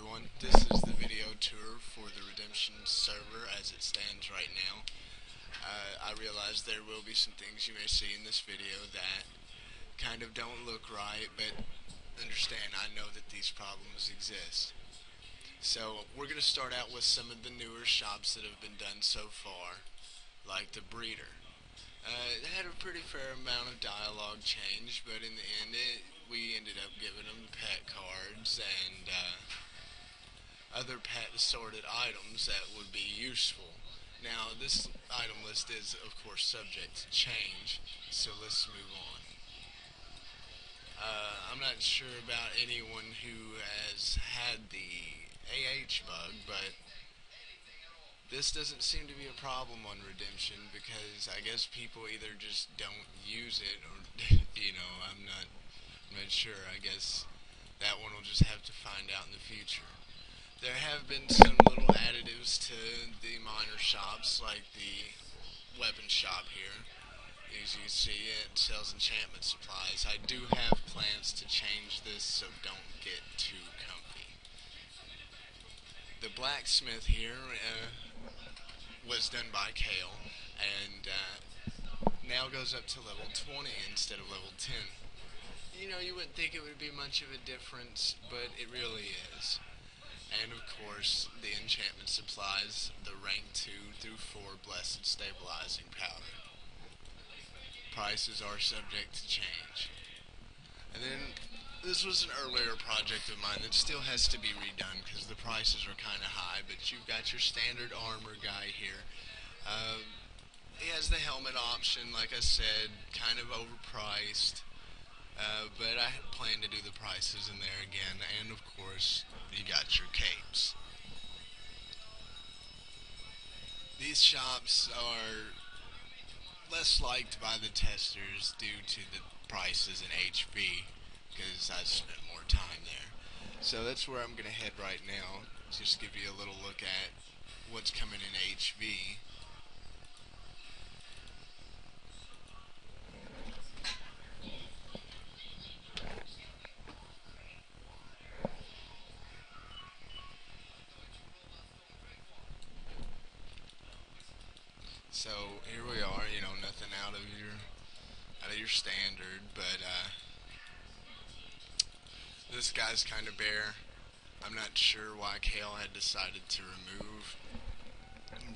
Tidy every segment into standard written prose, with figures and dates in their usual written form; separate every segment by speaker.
Speaker 1: everyone, this is the video tour for the Redemption server as it stands right now. I realize there will be some things you may see in this video that kind of don't look right, but understand, I know that these problems exist. So we're going to start out with some of the newer shops that have been done so far, like the breeder. It had a pretty fair amount of dialogue change, but in the end we ended up giving them pet cards and other pet assorted items that would be useful. Now this item list is of course subject to change, so let's move on. I'm not sure about anyone who has had the AH bug, but this doesn't seem to be a problem on Redemption because I guess people either just don't use it or I'm not sure. I guess that one will just have to find out in the future. There have been some little additives to the minor shops, like the weapon shop here. As you see, it sells enchantment supplies. I do have plans to change this, so don't get too comfy. The blacksmith here was done by Kale, and now goes up to level 20 instead of level 10. You wouldn't think it would be much of a difference, but it really is. And of course, the enchantment supplies, the rank 2 through 4 blessed stabilizing powder. Prices are subject to change. And then this was an earlier project of mine that still has to be redone because the prices are kind of high, but you've got your standard armor guy here. He has the helmet option, like I said, kind of overpriced, but I plan to do the prices in there again, and of course you got your capes. These shops are less liked by the testers due to the prices in HV, because I spent more time there. So that's where I'm going to head right now, just give you a little look at what's coming in HV. So here we are, nothing out of your standard, but this guy's kind of bare. I'm not sure why Kale had decided to remove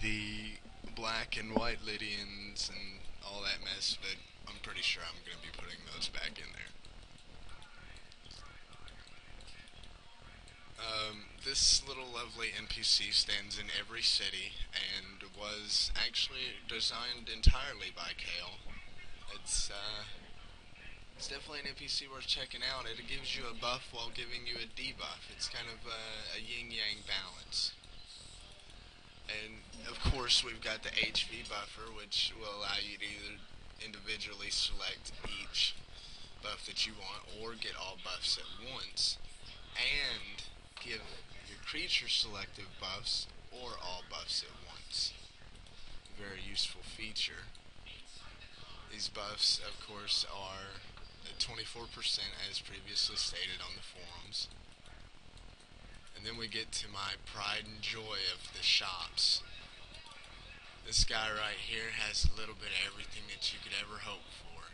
Speaker 1: the black and white Lydians and all that mess, but I'm pretty sure I'm going to be putting those back in there. This little lovely NPC stands in every city and was actually designed entirely by Kale. It's definitely an NPC worth checking out. It gives you a buff while giving you a debuff. It's kind of a yin-yang balance. And of course we've got the HV buffer, which will allow you to either individually select each buff that you want or get all buffs at once, and give your creature selective buffs or all buffs at once. Very useful feature. These buffs, of course, are at 24% as previously stated on the forums. And then we get to my pride and joy of the shops. This guy right here has a little bit of everything that you could ever hope for.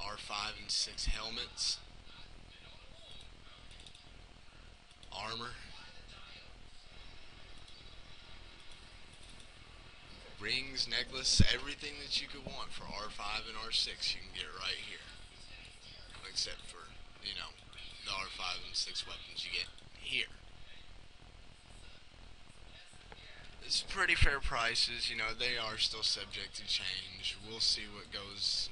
Speaker 1: R5 and 6 helmets, armor, rings, necklace, everything that you could want for R5 and R6 you can get right here. Except for, the R5 and 6 weapons you get here. It's pretty fair prices, they are still subject to change. We'll see what goes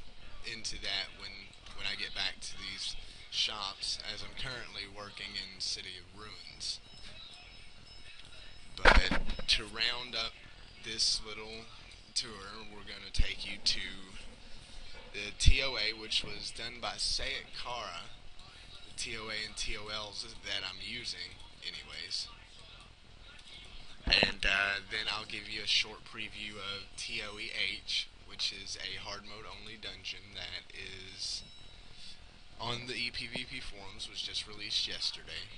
Speaker 1: into that when I get back to these shops, as I'm currently working in City of Ruins. But to round up this little tour, we're going to take you to the TOA, which was done by Sayat Kara, the TOA and TOLs that I'm using anyways. And then I'll give you a short preview of TOEH, which is a hard mode only dungeon that is on the EPVP forums, was just released yesterday.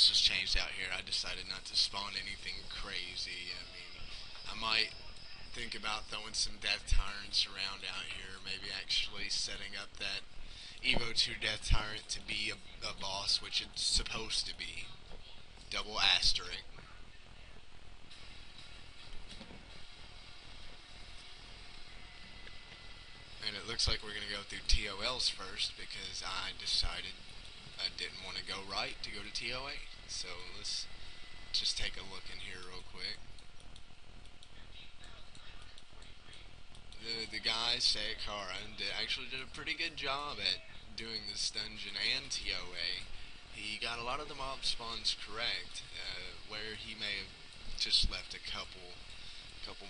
Speaker 1: much has changed out here. I decided not to spawn anything crazy. I mean, I might think about throwing some death tyrants around out here. Maybe actually setting up that Evo 2 death tyrant to be a boss, which it's supposed to be. Double asterisk. And it looks like we're going to go through TOLs first because I decided I didn't want to go right to go to TOA. So let's just take a look in here real quick. The guy, Sayakara, actually did a pretty good job at doing this dungeon and TOA. He got a lot of the mob spawns correct, where he may have just left a couple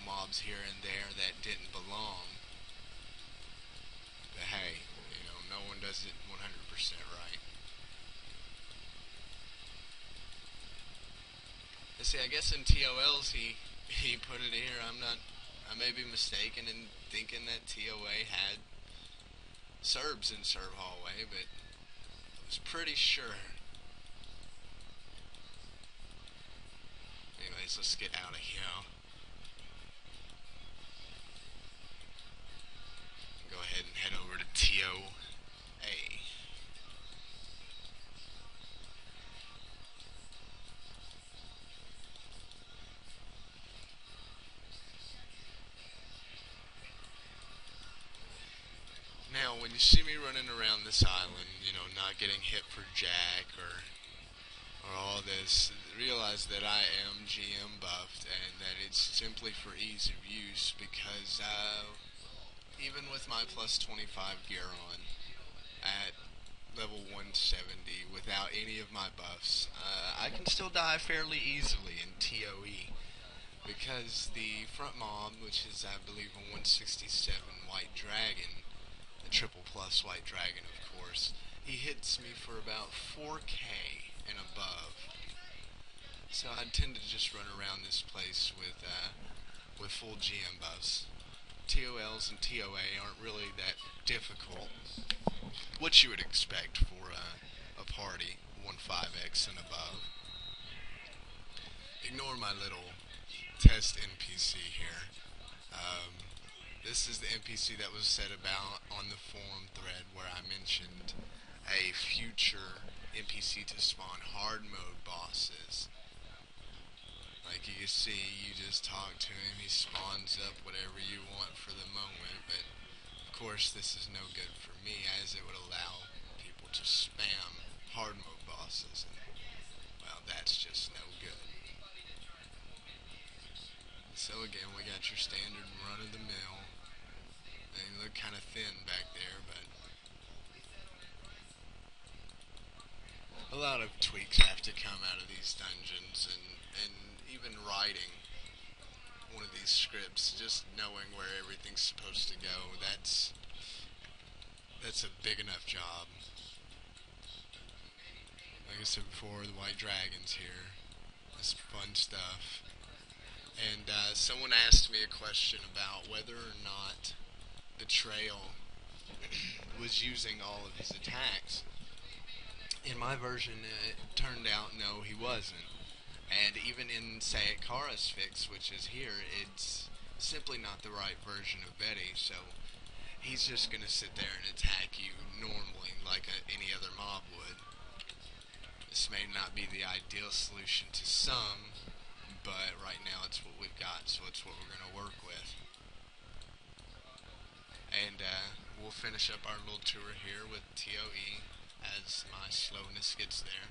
Speaker 1: mobs here and there that didn't belong. But hey, no one does it 100% right. And see, I guess in TOLs he put it here. I may be mistaken in thinking that TOA had Serbs in Serb Hallway, but I was pretty sure. Anyways, let's get out of here. Go ahead and head over to TOA. Now, when you see me running around this island, not getting hit for jack or all this, realize that I am GM buffed and that it's simply for ease of use because even with my plus 25 gear on at level 170 without any of my buffs, I can still die fairly easily in TOE because the front mob, which is I believe a 167 white dragon, the triple plus white dragon of course, he hits me for about 4k and above. So I tend to just run around this place with full GM buffs. TOLs and TOA aren't really that difficult. What you would expect for a party 1.5x and above. Ignore my little test NPC here. This is the NPC that was said about on the forum thread where I mentioned a future NPC to spawn hard mode bosses. Like you see, you just talk to him, he spawns up whatever you want for the moment, but of course this is no good for me as it would allow people to spam hard mode bosses, and well, that's just no good. So again, we got your standard run-of-the-mill. They look kind of thin back there, but a lot of tweaks have to come out of these dungeons, and even writing one of these scripts, just knowing where everything's supposed to go, that's a big enough job. Like I said before, the white dragons here. That's fun stuff. And someone asked me a question about whether or not the trail was using all of his attacks. In my version, it turned out no, he wasn't. And even in Sayakara's fix, which is here, it's simply not the right version of Betty, so he's just going to sit there and attack you normally like any other mob would. This may not be the ideal solution to some, but right now it's what we've got, so it's what we're going to work with. And we'll finish up our little tour here with TOE as my slowness gets there.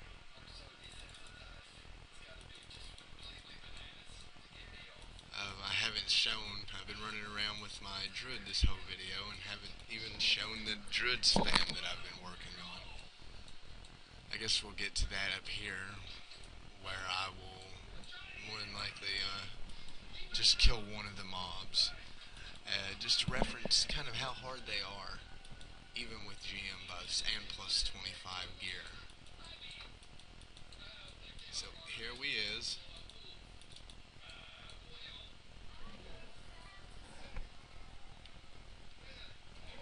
Speaker 1: I haven't shown, I've been running around with my Druid this whole video and haven't even shown the Druid spam that I've been working on. I guess we'll get to that up here, where I will more than likely just kill one of the mobs. Just to reference kind of how hard they are, even with GM buffs and plus 25 gear. So here we is.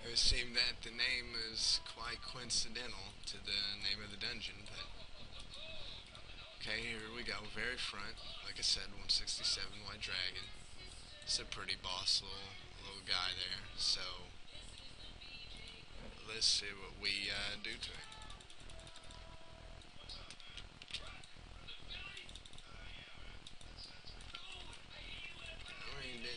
Speaker 1: It would seem that the name is quite coincidental to the name of the dungeon, but Okay, here we go. Very front. Like I said, 167 White Dragon. It's a pretty boss little guy there. So let's see what we do to him. I mean,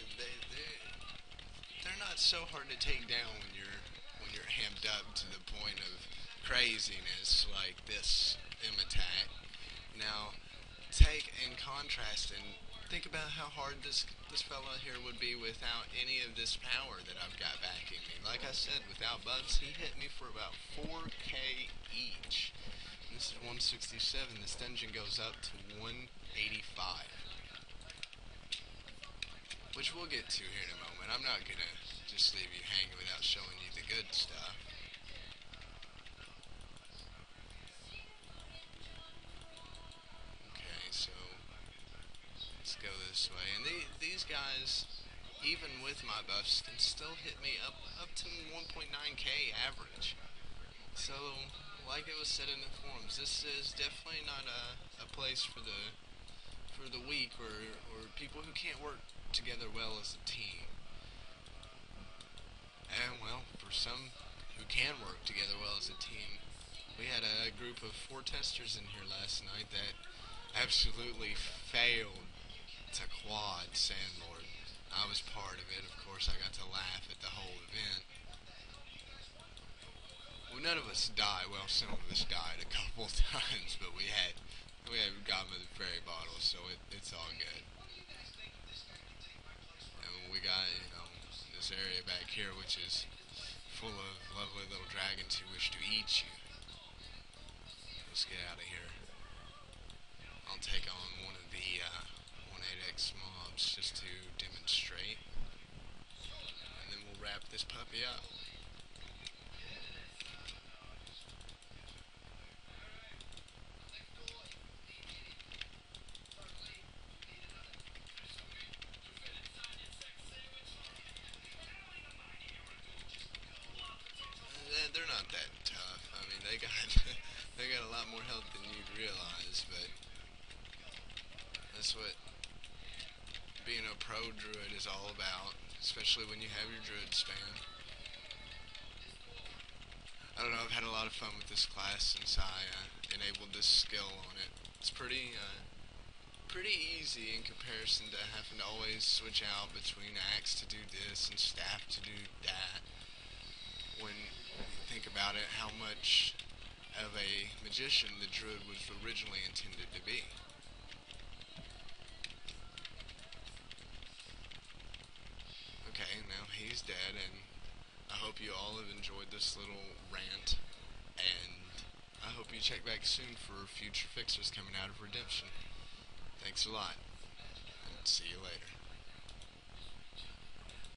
Speaker 1: they're not so hard to take down when you're amped up to the point of craziness like this attack. Now, take in contrast and think about how hard this fella here would be without any of this power that I've got backing me. Like I said, without buffs, he hit me for about 4k each. And this is 167. This dungeon goes up to 185, which we'll get to here in a moment. I'm not gonna just leave you hanging without showing you the good stuff. Okay, so let's go this way. And these guys, even with my buffs, can still hit me up to 1.9k average. So, like it was said in the forums, this is definitely not a place for the weak or people who can't work together well as a team. And well, for some who can work together well as a team, we had a group of 4 testers in here last night that absolutely failed to quad Sandlord. I was part of it. Of course, I got to laugh at the whole event. Well, none of us died. Well, some of us died a couple times, but we had Godmother Fairy Bottle, so it's all good. And we got, this area back here, which is full of lovely little dragons who wish to eat you. Let's get out of here. I'll take on one of the 1-8x mobs just to demonstrate, and then we'll wrap this puppy up. They're not that tough. I mean, they got they got a lot more health than you'd realize, but that's what being a pro druid is all about, especially when you have your druid spam. I don't know, I've had a lot of fun with this class since I enabled this skill on it. It's pretty easy in comparison to having to always switch out between axe to do this and staff to do that. When you think about it, how much of a magician the druid was originally intended to be. Okay, now he's dead, and I hope you all have enjoyed this little rant, and I hope you check back soon for future fixers coming out of Redemption. Thanks a lot, and see you later.